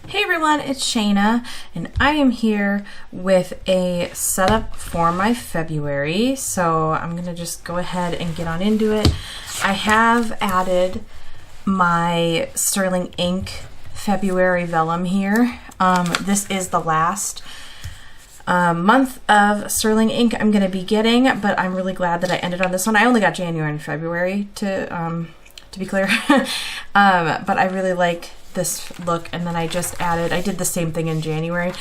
Hey everyone, it's Shayna, and I am here with a setup for my February. So I'm gonna just go ahead and get on into it. I have added my sterling ink February vellum here. This is the last month of sterling ink I'm gonna be getting, but I'm really glad that I ended on this one. I only got January and February to be clear, but I really like this look. And then I did the same thing in January.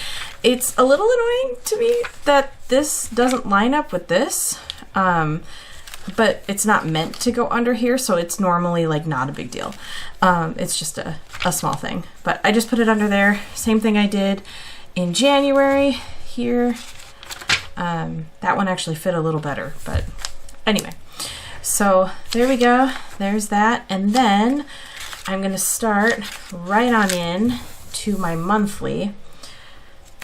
It's a little annoying to me that this doesn't line up with this, but it's not meant to go under here, so it's normally like not a big deal. It's just a small thing, but I just put it under there. Same thing I did in January here. That one actually fit a little better, but anyway. So there we go, there's that. And then I'm gonna start right on in to my monthly.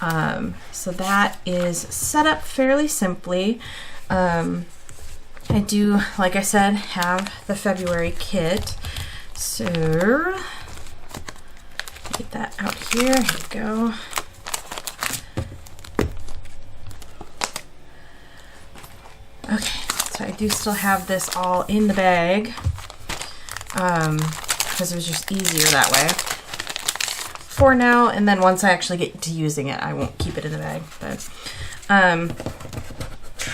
So that is set up fairly simply. I do, like I said, have the February kit. So get that out here, here we go. Okay, so I do still have this all in the bag. Because it was just easier that way for now, and then once I actually get to using it, I won't keep it in the bag. But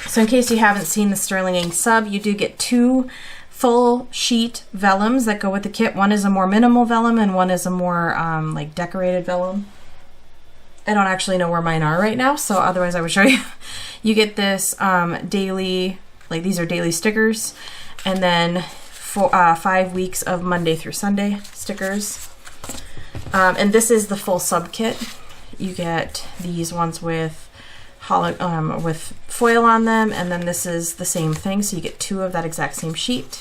so in case you haven't seen the sterling ink sub, you do get two full sheet vellums that go with the kit. One is a more minimal vellum and one is a more like decorated vellum. I don't actually know where mine are right now, so otherwise I would show you. You get this daily, like these are daily stickers, and then 5 weeks of Monday through Sunday stickers. And this is the full sub kit. You get these ones with with foil on them, and then this is the same thing, so you get two of that exact same sheet.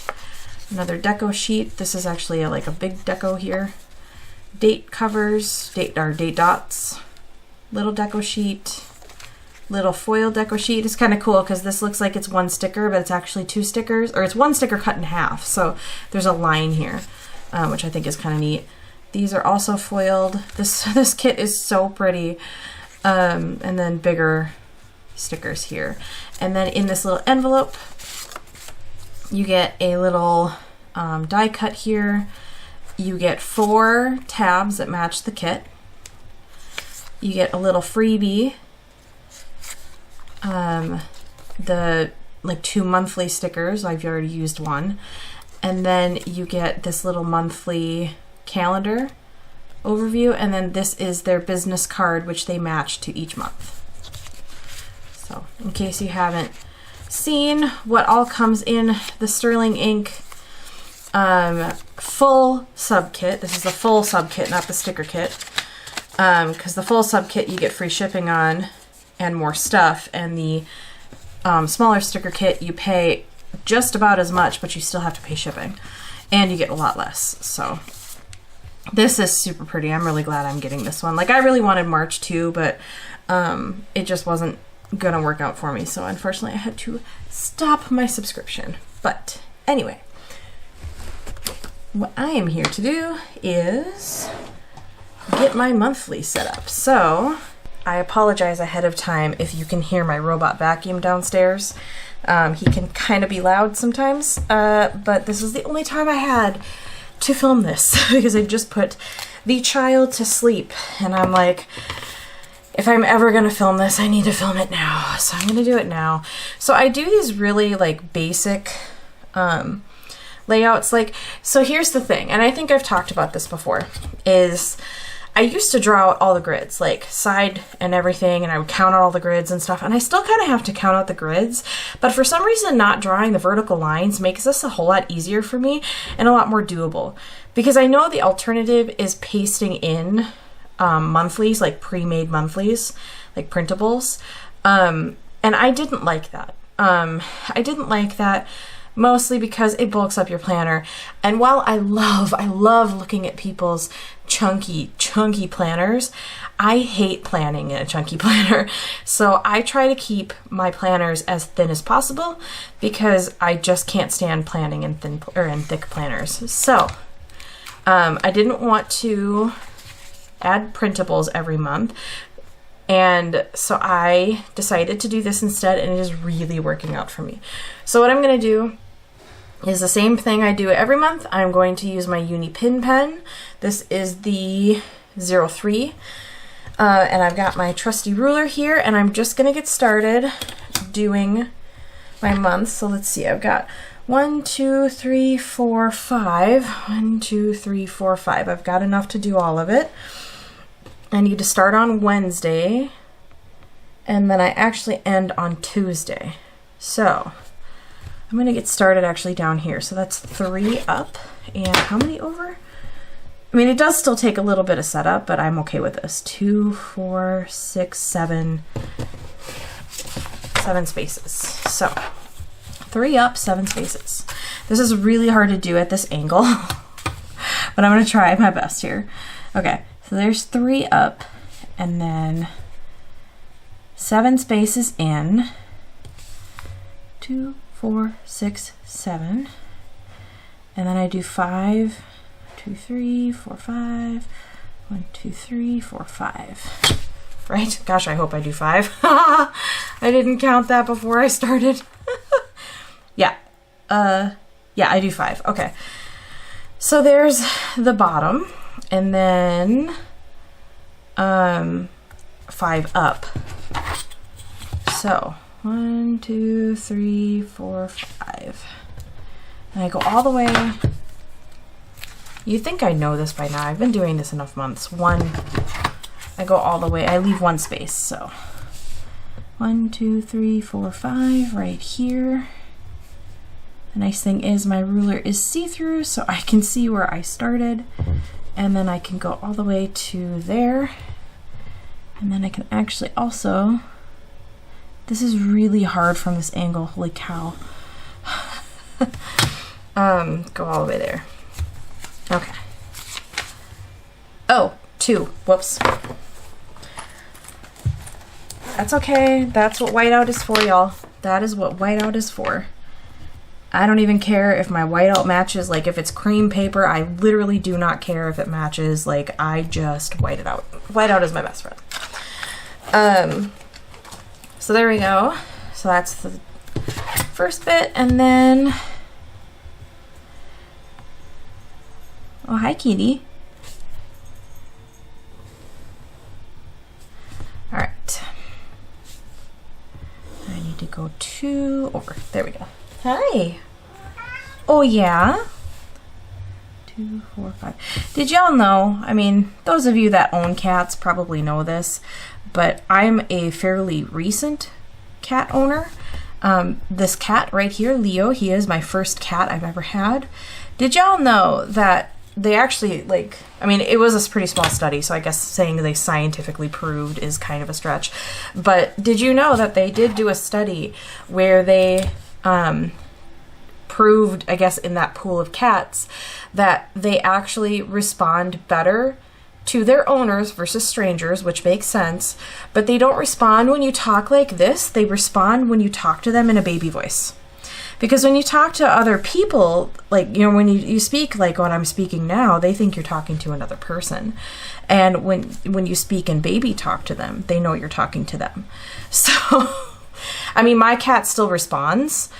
Another deco sheet. This is actually like a big deco here. Date covers, date dots, little deco sheet, little foil deco sheet. Is kind of cool because this looks like it's one sticker, but it's actually two stickers, or it's one sticker cut in half. So there's a line here, which I think is kind of neat. These are also foiled. This kit is so pretty. And then bigger stickers here. And then in this little envelope, you get a little die cut here. You get 4 tabs that match the kit. You get a little freebie. The like 2 monthly stickers. I've already used one. And then you get this little monthly calendar overview, and then this is their business card, which they match to each month. So in case you haven't seen what all comes in the sterling ink full sub kit, this is the full sub kit, not the sticker kit, because the full sub kit you get free shipping on and more stuff, and the smaller sticker kit you pay just about as much, but you still have to pay shipping, and you get a lot less. So this is super pretty. I'm really glad I'm getting this one. Like, I really wanted March too, but it just wasn't gonna work out for me, so unfortunately I had to stop my subscription. But anyway, what I am here to do is get my monthly set up. So I apologize ahead of time if you can hear my robot vacuum downstairs. He can kind of be loud sometimes, but this is the only time I had to film this because I just put the child to sleep, and I'm like, if I'm ever gonna film this, I need to film it now. So I'm gonna do it now. So I do these really like basic layouts. Like, so here's the thing, and I think I've talked about this before, is I used to draw out all the grids, like side and everything, and I would count out all the grids and stuff, and I still kind of have to count out the grids, but for some reason not drawing the vertical lines makes this a whole lot easier for me and a lot more doable, because I know the alternative is pasting in monthlies, like pre-made monthlies, like printables, and I didn't like that. I didn't like that mostly because it bulks up your planner. And while I love looking at people's chunky planners, I hate planning in a chunky planner. So I try to keep my planners as thin as possible because I just can't stand planning in thick planners. So I didn't want to add printables every month. And so I decided to do this instead, and it is really working out for me. So what I'm going to do is the same thing I do every month. I'm going to use my Uni Pin pen. This is the 03. And I've got my trusty ruler here, and I'm just going to get started doing my months. So let's see, I've got 1, 2, 3, 4, 5. 1, 2, 3, 4, 5. I've got enough to do all of it. I need to start on Wednesday, and then I actually end on Tuesday. So I'm going to get started actually down here. So that's 3 up, and how many over? I mean, it does still take a little bit of setup, but I'm okay with this. 2, 4, 6, 7 spaces. So 3 up, 7 spaces. This is really hard to do at this angle, but I'm going to try my best here. Okay. So there's 3 up, and then 7 spaces in. 2, 4, 6, 7. And then I do 5, 2, 3, 4, 5. 1, 2, 3, 4, 5. Right? Gosh, I hope I do 5. I didn't count that before I started. Yeah. Yeah, I do 5. Okay. So there's the bottom. And then 5 up. So 1, 2, 3, 4, 5. And I go all the way. You think I know this by now. I've been doing this enough months. 1, I go all the way. I leave 1 space. So 1, 2, 3, 4, 5 right here. The nice thing is my ruler is see-through, so I can see where I started. And then I can go all the way to there. And then I can actually also, this is really hard from this angle, holy cow. Go all the way there. Okay. Oh, 2, whoops. That's okay, that's what whiteout is for, y'all. That is what whiteout is for. I don't even care if my whiteout matches, like if it's cream paper, I literally do not care if it matches, like I just white it out. Whiteout is my best friend. So there we go. So that's the first bit, and then, oh, hi kitty. All right. I need to go 2 over, there we go. Hi. Oh yeah. 2, 4, 5. Did y'all know, I mean, those of you that own cats probably know this, but I'm a fairly recent cat owner. This cat right here, Leo, he is my first cat I've ever had. Did y'all know that they actually, like, I mean, it was a pretty small study, so I guess saying they scientifically proved is kind of a stretch. But did you know that they did do a study where they proved, I guess, in that pool of cats, that they actually respond better to their owners versus strangers, which makes sense, but they don't respond when you talk like this. They respond when you talk to them in a baby voice. Because when you talk to other people, like, you know, when you speak like what I'm speaking now, they think you're talking to another person. And when you speak in baby talk to them, they know you're talking to them. So, I mean, my cat still responds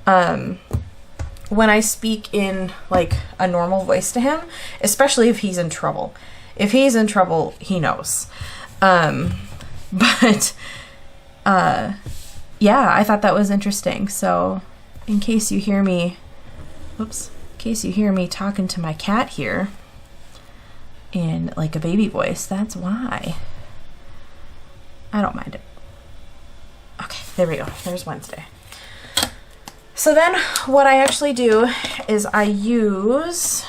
when I speak in like a normal voice to him, especially if he's in trouble. If he's in trouble, he knows. Yeah, I thought that was interesting. So in case you hear me, whoops, in case you hear me talking to my cat here in like a baby voice, that's why. I don't mind it. Okay, there we go. There's Wednesday. So then what I actually do is I use,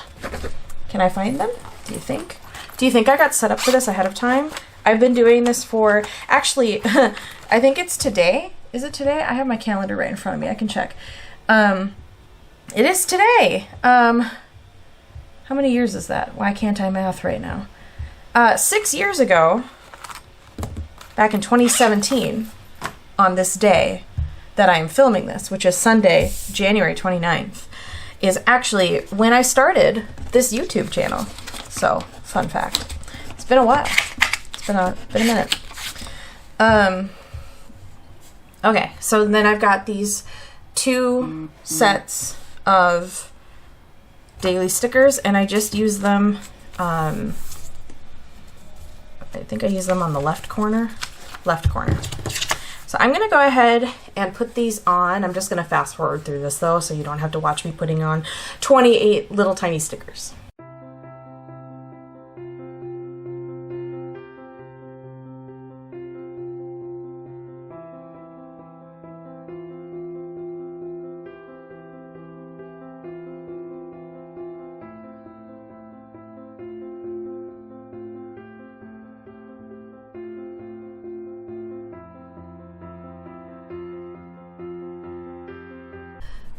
can I find them? Do you think? Do you think I got set up for this ahead of time? I've been doing this for, actually, I think it's today. Is it today? I have my calendar right in front of me. I can check. It is today. How many years is that? Why can't I math right now? 6 years ago, back in 2017, on this day that I am filming this, which is Sunday, January 29th, is actually when I started this YouTube channel. So, fun fact. It's been a while. It's been a minute. Okay, so then I've got these 2 sets of daily stickers, and I just use them, I think I use them on the left corner. So I'm gonna go ahead and put these on. I'm just gonna fast forward through this though, so you don't have to watch me putting on 28 little tiny stickers.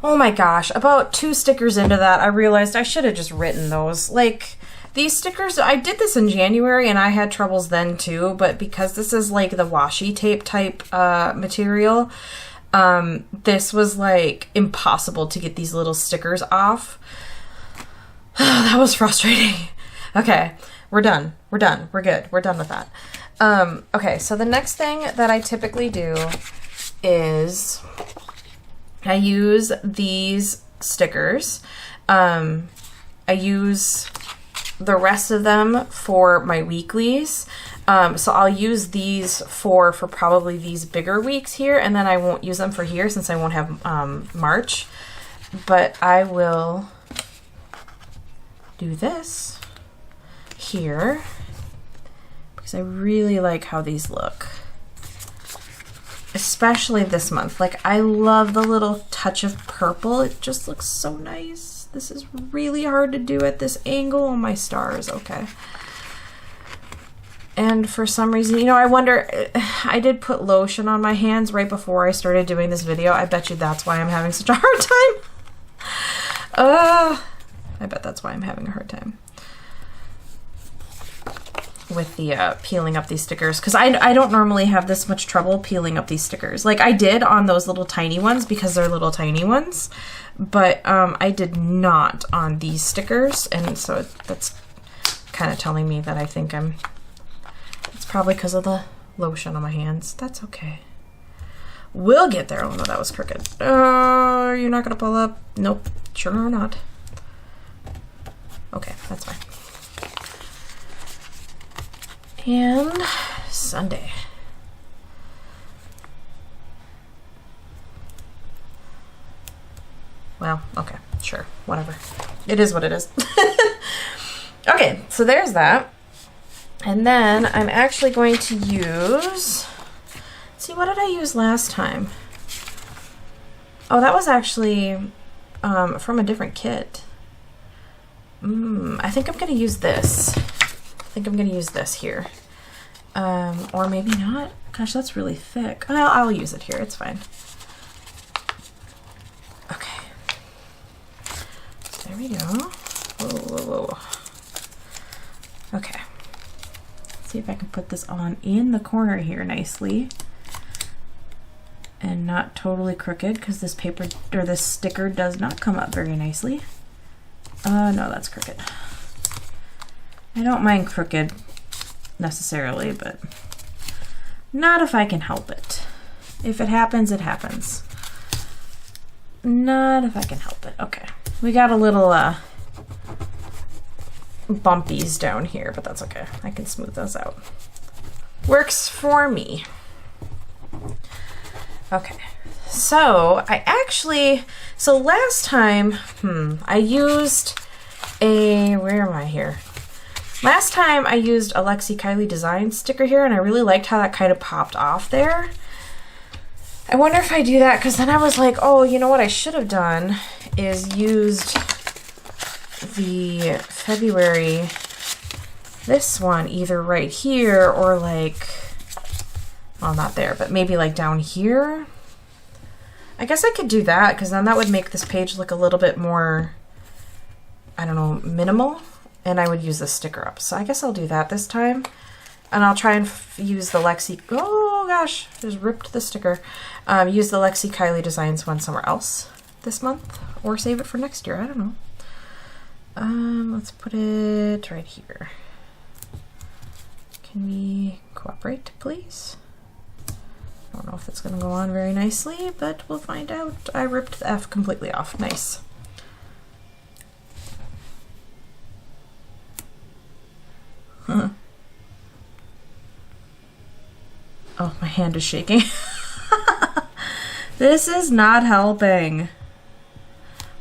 Oh my gosh, about 2 stickers into that, I realized I should have just written those. Like, these stickers, I did this in January and I had troubles then too, but because this is like the washi tape type material, this was like impossible to get these little stickers off. That was frustrating. Okay, we're done. We're done. We're good. We're done with that. Okay, so the next thing that I typically do is I use these stickers. I use the rest of them for my weeklies. So I'll use these for probably these bigger weeks here, and then I won't use them for here since I won't have March. But I will do this here because I really like how these look. Especially this month. Like, I love the little touch of purple. It just looks so nice. This is really hard to do at this angle. Oh, my stars. Okay. And for some reason, you know, I wonder, I did put lotion on my hands right before I started doing this video. I bet you that's why I'm having such a hard time. I bet that's why I'm having a hard time with the peeling up these stickers, because I don't normally have this much trouble peeling up these stickers. Like I did on those little tiny ones because they're little tiny ones, but I did not on these stickers, and so that's kind of telling me that I think it's probably because of the lotion on my hands. That's okay. We'll get there. Oh no, that was crooked. Oh, you're not gonna pull up? Nope, sure not. Okay, that's fine. And Sunday. Well, okay, sure, whatever. It is what it is. Okay, so there's that. And then I'm actually going to use, let's see, what did I use last time? Oh, that was actually from a different kit. I think I'm gonna use this. I think I'm gonna use this here. Or maybe not. Gosh, that's really thick. I'll use it here, it's fine. Okay. So there we go. Whoa, whoa, whoa. Okay. Let's see if I can put this on in the corner here nicely. And not totally crooked, because this paper, or this sticker does not come up very nicely. No, that's crooked. I don't mind crooked necessarily, but not if I can help it. If it happens, it happens. Not if I can help it. Okay. We got a little bumpies down here, but that's okay. I can smooth those out. Works for me. Okay. So so last time, I used where am I here? Last time I used a Lexi Kylie design sticker here, and I really liked how that kind of popped off there. I wonder if I do that, because then I was like, oh, you know what I should have done is used the February, this one, either right here or like, well, not there, but maybe like down here. I guess I could do that, because then that would make this page look a little bit more, I don't know, minimal, and I would use the sticker up. So I guess I'll do that this time, and I'll try and use the Lexi, oh gosh, just ripped the sticker. Use the Lexi Kylie Designs one somewhere else this month, or save it for next year, I don't know. Let's put it right here. Can we cooperate, please? I don't know if it's going to go on very nicely, but we'll find out. I ripped the F completely off. Nice. Huh. Oh, my hand is shaking. This is not helping.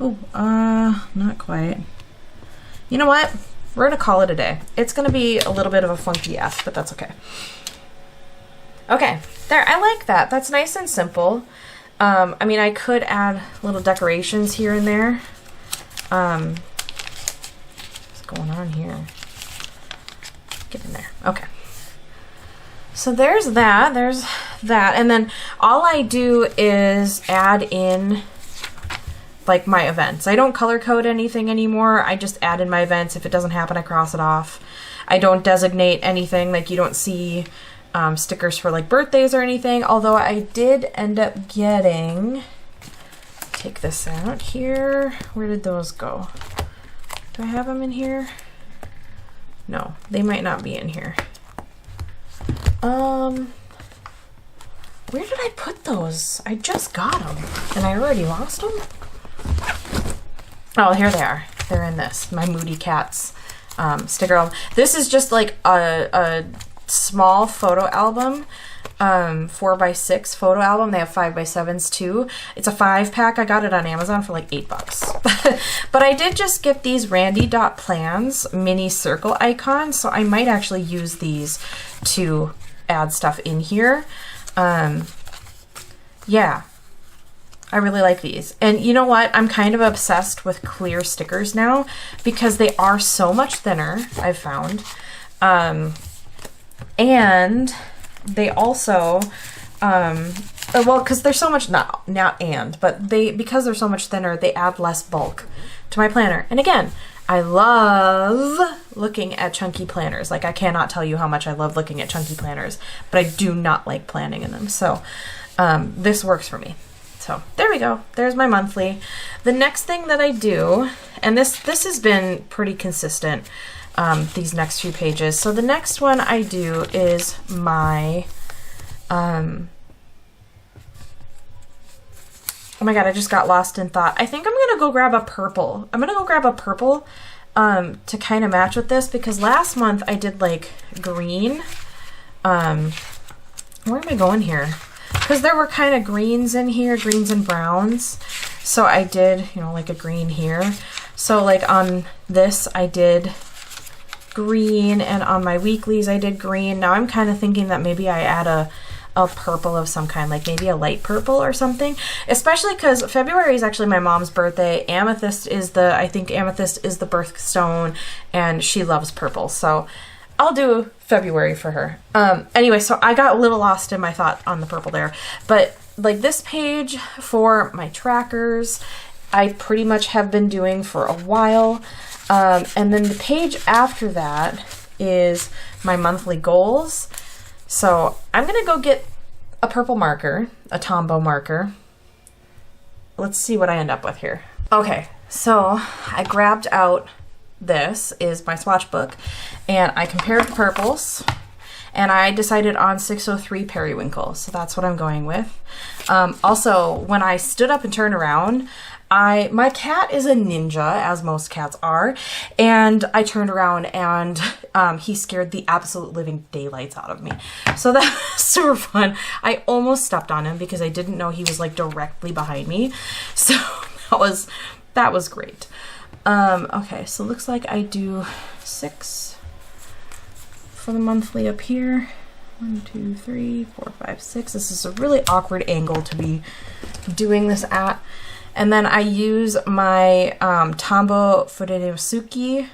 Oh, not quite. You know what? We're gonna call it a day. It's gonna be a little bit of a funky F, but that's okay. Okay, there, I like that. That's nice and simple. I mean, I could add little decorations here and there. What's going on here? Get in there. Okay. So there's that, and then all I do is add in like my events. I don't color code anything anymore. I just add in my events. If it doesn't happen, I cross it off. I don't designate anything, like you don't see stickers for like birthdays or anything, although I did end up getting, take this out here. Where did those go? Do I have them in here? No, they might not be in here. Where did I put those? I just got them and I already lost them. Oh, here they are. They're in this, my Moody Cats sticker album. This is just like a small photo album, 4x6 photo album. They have 5x7s too. It's a 5-pack. I got it on Amazon for like $8. But I did just get these Randy Dot Plans mini circle icons, so I might actually use these to add stuff in here. Yeah, I really like these. And you know what? I'm kind of obsessed with clear stickers now because they are so much thinner, I've found. And they also, well, because they're so much, not and, but because they're so much thinner, they add less bulk to my planner. And again, I love looking at chunky planners. Like, I cannot tell you how much I love looking at chunky planners, but I do not like planning in them. So this works for me. So there we go. There's my monthly. The next thing that I do, and this has been pretty consistent, these next few pages. So the next one I do is my, oh my God, I just got lost in thought. I think I'm going to go grab a purple. I'm going to go grab a purple to kind of match with this, because last month I did like green. Where am I going here? Because there were kind of greens in here, greens and browns. So I did, you know, like a green here. So like on this I did green, and on my weeklies I did green. Now I'm kind of thinking that maybe I add a purple of some kind, like maybe a light purple or something, especially because February is actually my mom's birthday. Amethyst is I think amethyst is the birthstone, and she loves purple, so I'll do February for her. Anyway, so I got a little lost in my thought on the purple there, but like this page for my trackers, I pretty much have been doing for a while. And then the page after that is my monthly goals. So I'm gonna go get a purple marker, a Tombow marker. Let's see what I end up with here. Okay, so I grabbed out, this is my swatch book, and I compared the purples, and I decided on 603 Periwinkle, so that's what I'm going with. Also, when I stood up and turned around, my cat is a ninja, as most cats are, and I turned around and he scared the absolute living daylights out of me. So that was super fun. I almost stepped on him because I didn't know he was like directly behind me. So that was great. Okay, so it looks like I do 6 for the monthly up here. 1, 2, 3, 4, 5, 6. This is a really awkward angle to be doing this at. And then I use my Tombow Fudenosuke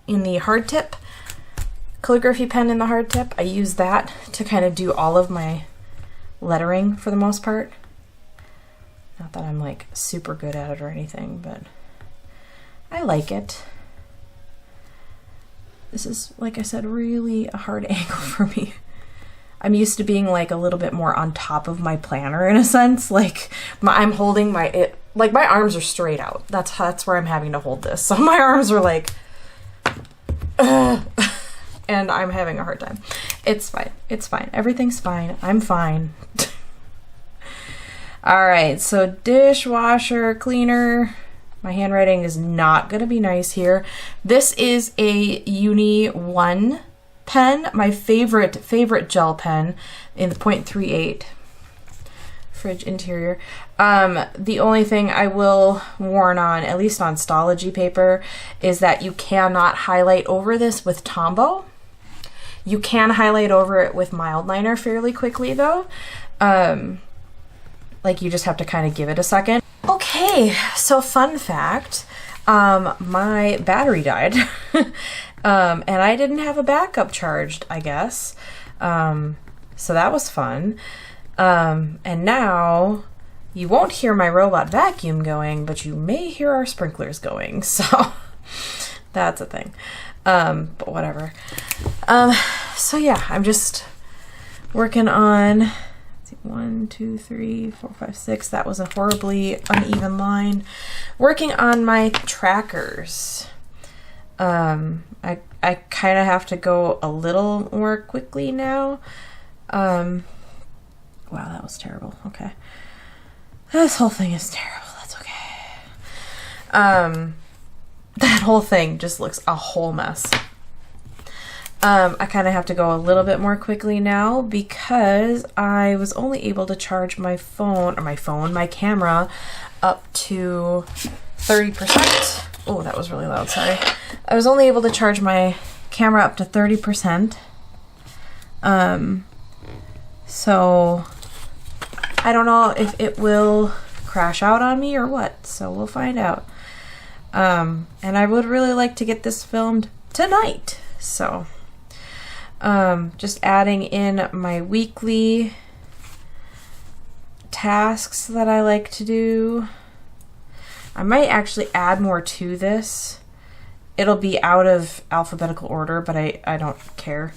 in the hard tip, calligraphy pen in the hard tip. I use that to kind of do all of my lettering for the most part. Not that I'm like super good at it or anything, but I like it. This is, like I said, really a hard angle for me. I'm used to being like a little bit more on top of my planner in a sense. Like I'm holding my arms are straight out. That's where I'm having to hold this. So my arms are like And I'm having a hard time. It's fine. It's fine. Everything's fine. I'm fine. All right, so dishwasher cleaner. My handwriting is not going to be nice here. This is a Uni 1 pen, my favorite gel pen in the .38. Fridge interior. The only thing I will warn on, at least on Stalogy paper, is that you cannot highlight over this with Tombow. You can highlight over it with mild liner fairly quickly though. Like you just have to kind of give it a second. Okay, so fun fact, my battery died and I didn't have a backup charged, I guess. So that was fun. And now you won't hear my robot vacuum going, but you may hear our sprinklers going. So that's a thing. But whatever. So yeah, I'm just working on 1, 2, 3, 4, 5, 6. That was a horribly uneven line. Working on my trackers. I kind of have to go a little more quickly now. Wow, that was terrible. Okay. This whole thing is terrible. That's okay. That whole thing just looks a whole mess. I kind of have to go a little bit more quickly now because I was only able to charge my camera up to 30%. Oh, that was really loud, sorry. I was only able to charge my camera up to 30%. So I don't know if it will crash out on me or what, so we'll find out. And I would really like to get this filmed tonight, so just adding in my weekly tasks that I like to do. I might actually add more to this. It'll be out of alphabetical order, but I don't care.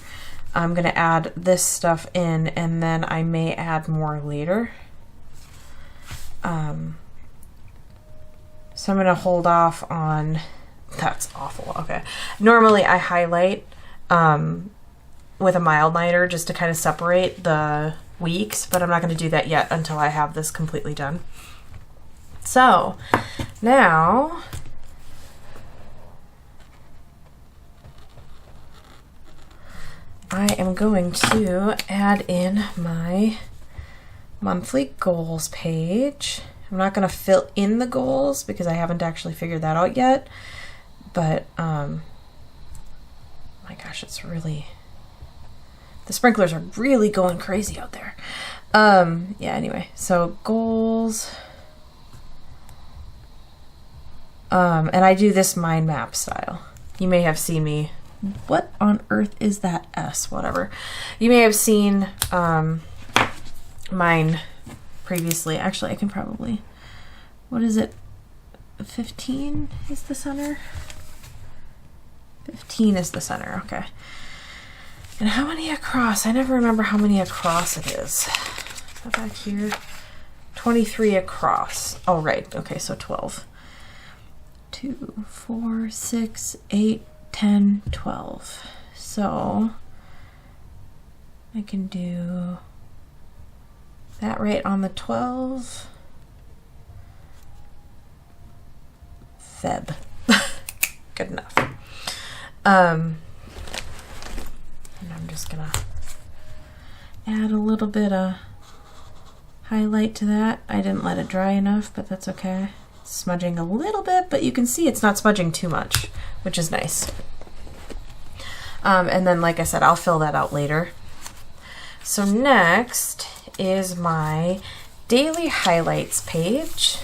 I'm gonna add this stuff in and then I may add more later. So I'm gonna hold off on, that's awful, okay. Normally I highlight with a mild liner just to kind of separate the weeks, but I'm not gonna do that yet until I have this completely done. So now I am going to add in my monthly goals page. I'm not going to fill in the goals because I haven't actually figured that out yet, but my gosh, it's really, the sprinklers are really going crazy out there. Yeah, anyway, so goals. And I do this mind map style. You may have seen me, what on earth is that S? Whatever. You may have seen mine previously. Actually, I can probably, what is it? 15 is the center? 15 is the center, okay. And how many across? I never remember how many across it is. Is that back here? 23 across. Oh, right. Okay, so 12. 2, 4, 6, 8, 10, 12. So I can do that right on the 12. Feb. Good enough. And I'm just gonna add a little bit of highlight to that. I didn't let it dry enough, but that's okay. It's smudging a little bit, but you can see it's not smudging too much, which is nice. And then, like I said, I'll fill that out later. So next is my daily highlights page.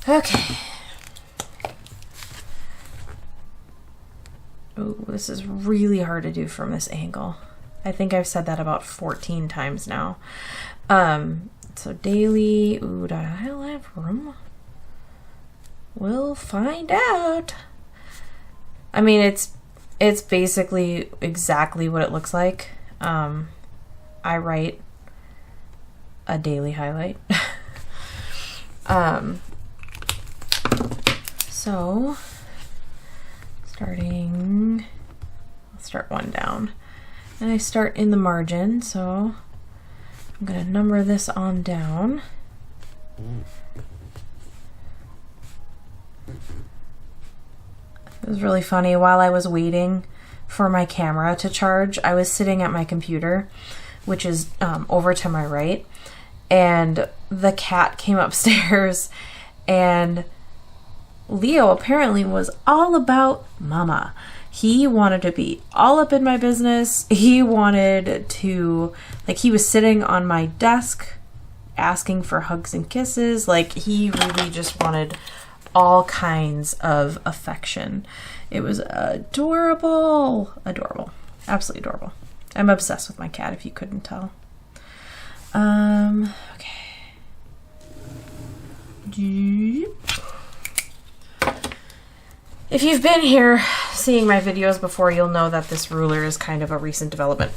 Okay. Oh, this is really hard to do from this angle. I think I've said that about 14 times now. So daily, ooh, do I have room? We'll find out. I mean, it's basically exactly what it looks like. I write a daily highlight. So starting, I'll start one down, and I start in the margin, so I'm going to number this on down. It was really funny. While I was waiting for my camera to charge, I was sitting at my computer, which is over to my right, and the cat came upstairs, and Leo apparently was all about mama. He wanted to be all up in my business. He wanted to, like, he was sitting on my desk asking for hugs and kisses. Like, he really just wanted all kinds of affection. It was adorable. Adorable. Absolutely adorable. I'm obsessed with my cat, if you couldn't tell. Okay. If you've been here seeing my videos before, you'll know that this ruler is kind of a recent development.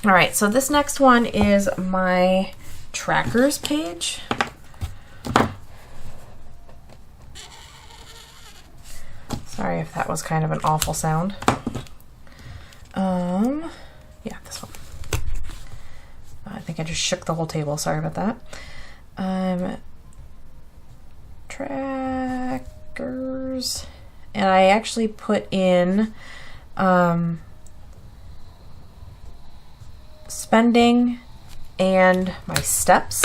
All right, so this next one is my trackers page. Sorry if that was kind of an awful sound. Yeah, this one. I think I just shook the whole table. Sorry about that. Trackers. And I actually put in spending and my steps.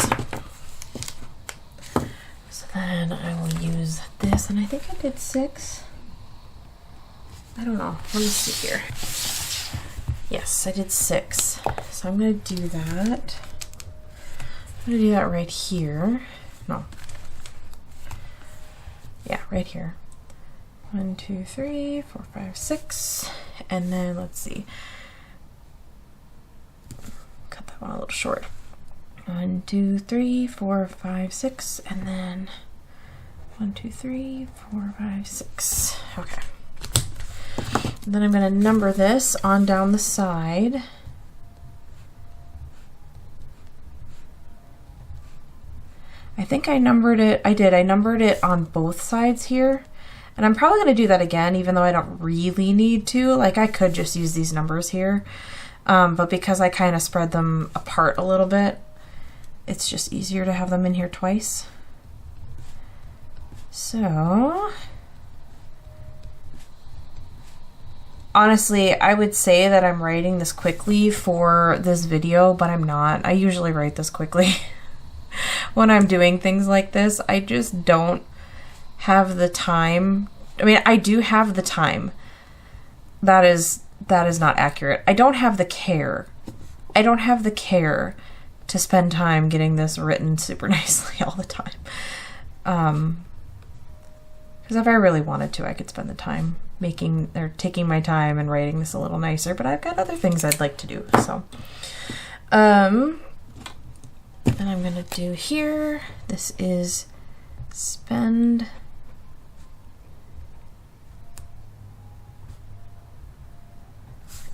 So then I will use this, and I think I did 6. I don't know. Let me see here. Yes, I did 6. So I'm going to do that. I'm going to do that right here. No. Yeah, right here. 1, 2, 3, 4, 5, 6. And then let's see. Cut that one a little short. 1, 2, 3, 4, 5, 6. And then 1, 2, 3, 4, 5, 6. Okay. And then I'm going to number this on down the side. I think I numbered it. I did. I numbered it on both sides here. And I'm probably going to do that again, even though I don't really need to. Like, I could just use these numbers here. But because I kind of spread them apart a little bit, it's just easier to have them in here twice. So honestly, I would say that I'm writing this quickly for this video, but I'm not. I usually write this quickly when I'm doing things like this. I just don't have the time. I mean, I do have the time. That is not accurate. I don't have the care. I don't have the care to spend time getting this written super nicely all the time. Because if I really wanted to, I could spend the time taking my time and writing this a little nicer, but I've got other things I'd like to do. So, and I'm gonna do here, this is spend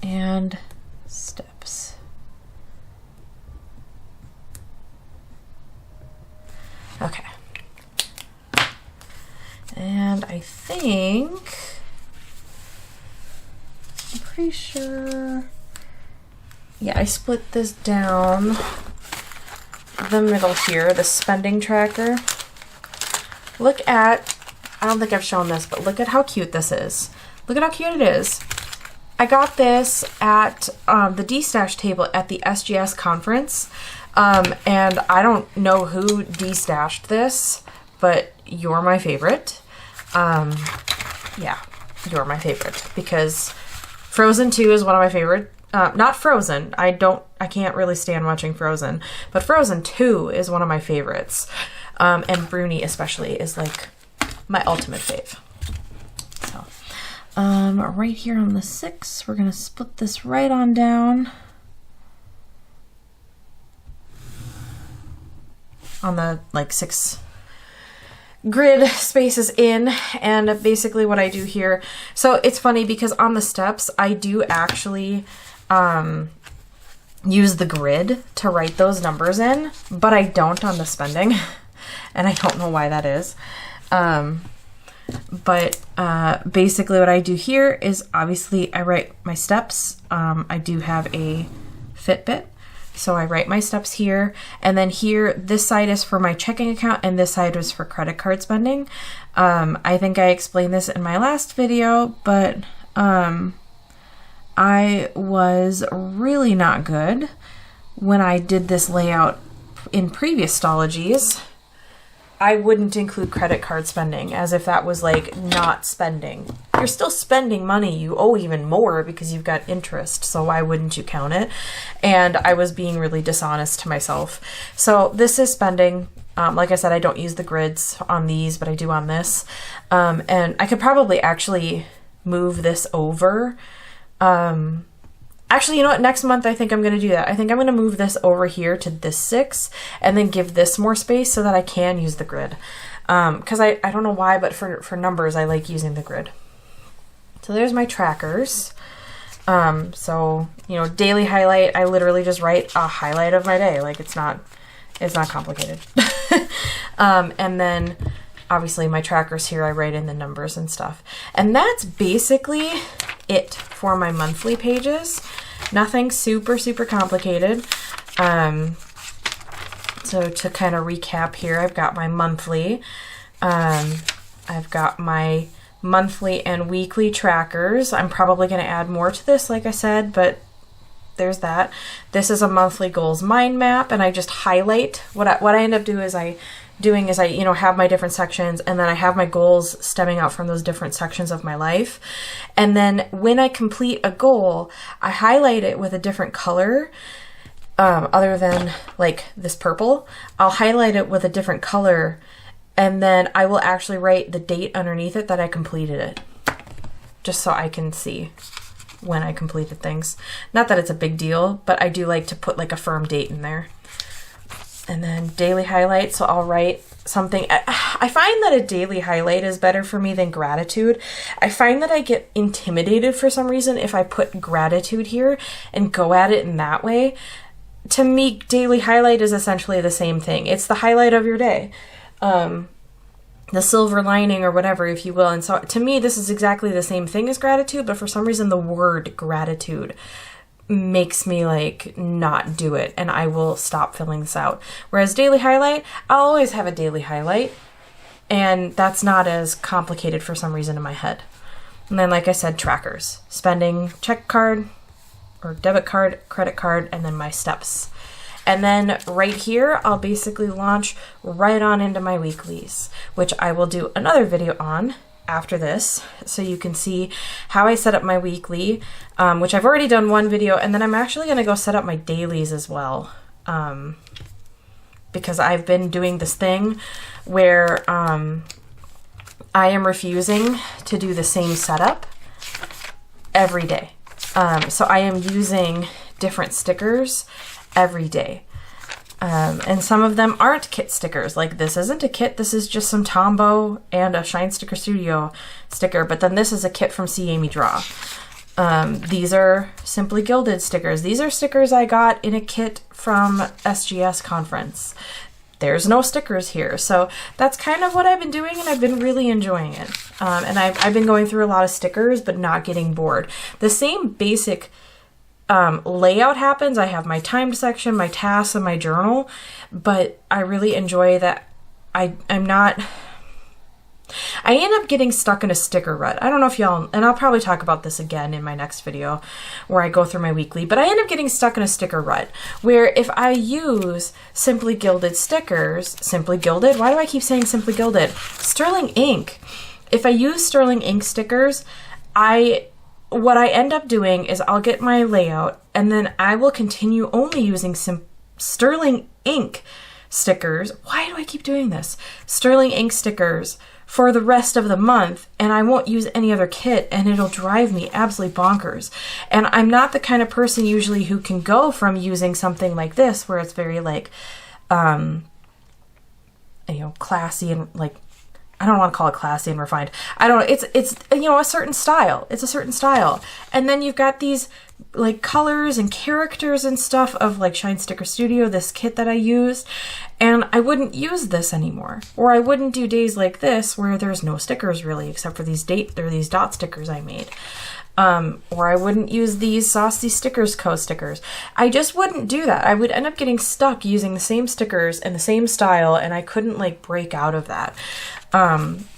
and steps. Okay. And I think, I'm pretty sure, yeah, I split this down the middle here, the spending tracker. Look at, I don't think I've shown this, but look at how cute this is. Look at how cute it is. I got this at the D-Stash table at the SGS conference, and I don't know who D-Stashed this, but you're my favorite. Yeah, you're my favorite, because Frozen 2 is one of my favorite. Not Frozen. I can't really stand watching Frozen, but Frozen 2 is one of my favorites. And Bruni especially is like my ultimate fave. So, right here on the 6, we're gonna split this right on down. On the like 6 grid spaces in, and basically what I do here, so it's funny because on the steps I do actually use the grid to write those numbers in, but I don't on the spending, and I don't know why that is. Basically what I do here is obviously I write my steps. I do have a Fitbit, so I write my steps here, and then here, this side is for my checking account, and this side was for credit card spending. I think I explained this in my last video, but I was really not good when I did this layout in previous Stalogies. I wouldn't include credit card spending, as if that was like not spending. You're still spending money. You owe even more because you've got interest, so why wouldn't you count it? And I was being really dishonest to myself. So this is spending. Like I said, I don't use the grids on these, but I do on this. And I could probably actually move this over. Actually, you know what? Next month, I think I'm going to do that. I think I'm going to move this over here to this 6 and then give this more space so that I can use the grid. Because I don't know why, but for numbers, I like using the grid. So there's my trackers. So, you know, daily highlight, I literally just write a highlight of my day. Like it's not complicated. And then obviously my trackers here, I write in the numbers and stuff. And that's basically it for my monthly pages. Nothing super, super complicated. So to kind of recap here, I've got my monthly. I've got my monthly and weekly trackers. I'm probably going to add more to this, like I said, but there's that. This is a monthly goals mind map, and I just highlight what I end up doing is I you know, have my different sections, and then I have my goals stemming out from those different sections of my life. And then when I complete a goal, I highlight it with a different color, other than like this purple. I'll highlight it with a different color, and then I will actually write the date underneath it that I completed it, just so I can see when I completed things. Not that it's a big deal, but I do like to put like a firm date in there. And then daily highlight, so I'll write something. I find that a daily highlight is better for me than gratitude. I find that I get intimidated for some reason if I put gratitude here and go at it in that way. To me, daily highlight is essentially the same thing. It's the highlight of your day. The silver lining or whatever, if you will. And so to me, this is exactly the same thing as gratitude, but for some reason the word gratitude makes me like not do it, and I will stop filling this out. Whereas daily highlight, I'll always have a daily highlight, and that's not as complicated for some reason in my head. And then, like I said, trackers, spending, check card or debit card, credit card, and then my steps. And then right here, I'll basically launch right on into my weeklies, which I will do another video on after this, so you can see how I set up my weekly, which I've already done one video, and then I'm actually going to go set up my dailies as well, because I've been doing this thing where I am refusing to do the same setup every day. So I am using different stickers every day. And some of them aren't kit stickers. Like this isn't a kit, this is just some Tombow and a Shine Sticker Studio sticker, but then this is a kit from See Amy Draw. These are Simply Gilded stickers. These are stickers I got in a kit from SGS conference. There's no stickers here. So that's kind of what I've been doing, and I've been really enjoying it. And I've been going through a lot of stickers, but not getting bored. The same basic layout happens. I have my timed section, my tasks, and my journal, but I really enjoy that I end up getting stuck in a sticker rut. I don't know if y'all, and I'll probably talk about this again in my next video where I go through my weekly, but I end up getting stuck in a sticker rut where if I use Simply Gilded stickers, Simply Gilded, why do I keep saying Simply Gilded? Sterling Ink. If I use Sterling Ink stickers, what I end up doing is I'll get my layout, and then I will continue only using Sterling Ink stickers. Why do I keep doing this? Sterling Ink stickers for the rest of the month, and I won't use any other kit, and it'll drive me absolutely bonkers. And I'm not the kind of person usually who can go from using something like this where it's very like, you know, classy and like I don't want to call it classy and refined. I don't know. It's you know, a certain style. It's a certain style. And then you've got these like colors and characters and stuff of like Shine Sticker Studio, this kit that I used, and I wouldn't use this anymore. Or I wouldn't do days like this where there's no stickers really except for these dot stickers I made. Or I wouldn't use these Saucy Stickers Co. stickers. I just wouldn't do that. I would end up getting stuck using the same stickers and the same style, and I couldn't like break out of that.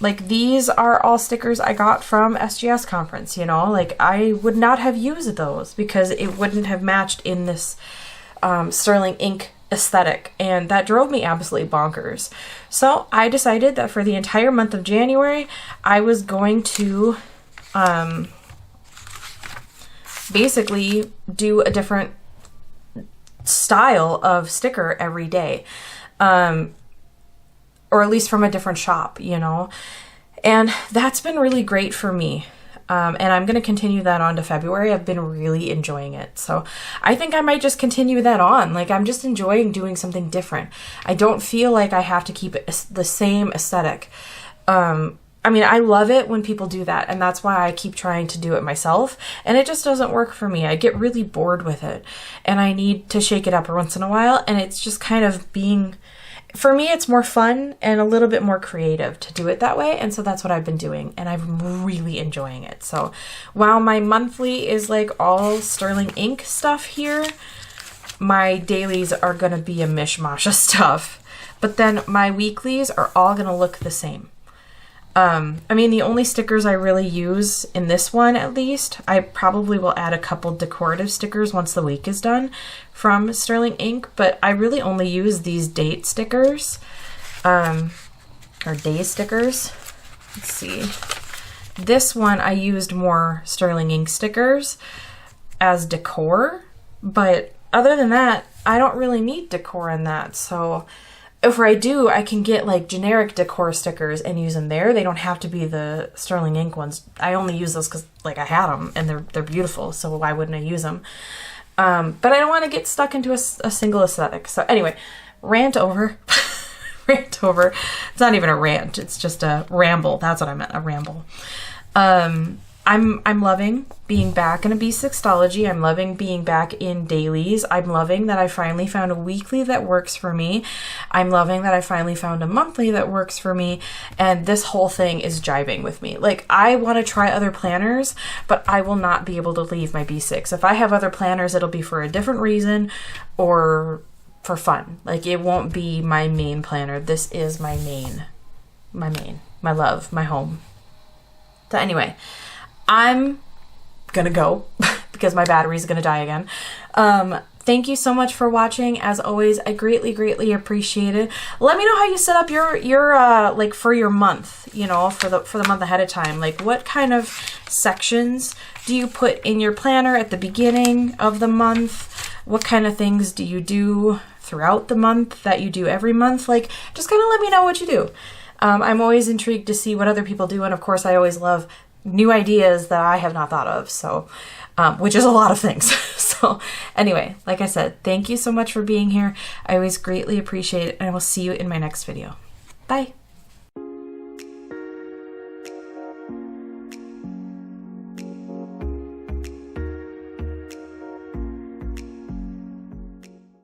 Like these are all stickers I got from SGS conference, you know, like I would not have used those because it wouldn't have matched in this sterling ink aesthetic, and that drove me absolutely bonkers. So I decided that for the entire month of January, I was going to basically do a different style of sticker every day. Or at least from a different shop, you know, and that's been really great for me. And I'm going to continue that on to February. I've been really enjoying it. So I think I might just continue that on. Like I'm just enjoying doing something different. I don't feel like I have to keep it the same aesthetic. I mean, I love it when people do that, and that's why I keep trying to do it myself, and it just doesn't work for me. I get really bored with it, and I need to shake it up once in a while, and it's just kind of being... For me, it's more fun and a little bit more creative to do it that way. And so that's what I've been doing, and I'm really enjoying it. So while my monthly is like all sterling ink stuff here, my dailies are going to be a mishmash of stuff. But then my weeklies are all going to look the same. I mean, the only stickers I really use in this one, at least, I probably will add a couple decorative stickers once the week is done from Sterling Ink, but I really only use these date stickers, or day stickers. Let's see. This one, I used more Sterling Ink stickers as decor, but other than that, I don't really need decor in that, so... If I do, I can get like generic decor stickers and use them there. They don't have to be the Sterling Ink ones. I only use those because like I had them and they're beautiful, so why wouldn't I use them? But I don't want to get stuck into a single aesthetic. So anyway, rant over. Rant over. It's not even a rant. It's just a ramble. That's what I meant, a ramble. I'm loving being back in a B6 Stalogy. I'm loving being back in dailies. I'm loving that I finally found a weekly that works for me. I'm loving that I finally found a monthly that works for me. And this whole thing is jiving with me. Like, I want to try other planners, but I will not be able to leave my B6. If I have other planners, it'll be for a different reason or for fun. Like, it won't be my main planner. This is my main, my love, my home. So anyway, I'm gonna go because my battery's gonna die again. Thank you so much for watching. As always, I greatly appreciate it. Let me know how you set up your like for your month, you know, for the month ahead of time. Like, what kind of sections do you put in your planner at the beginning of the month? What kind of things do you do throughout the month that you do every month? Like, just kind of let me know what you do. I'm always intrigued to see what other people do, and of course I always love new ideas that I have not thought of, so which is a lot of things. So anyway, like I said, thank you so much for being here. I always greatly appreciate it, and I will see you in my next video. Bye.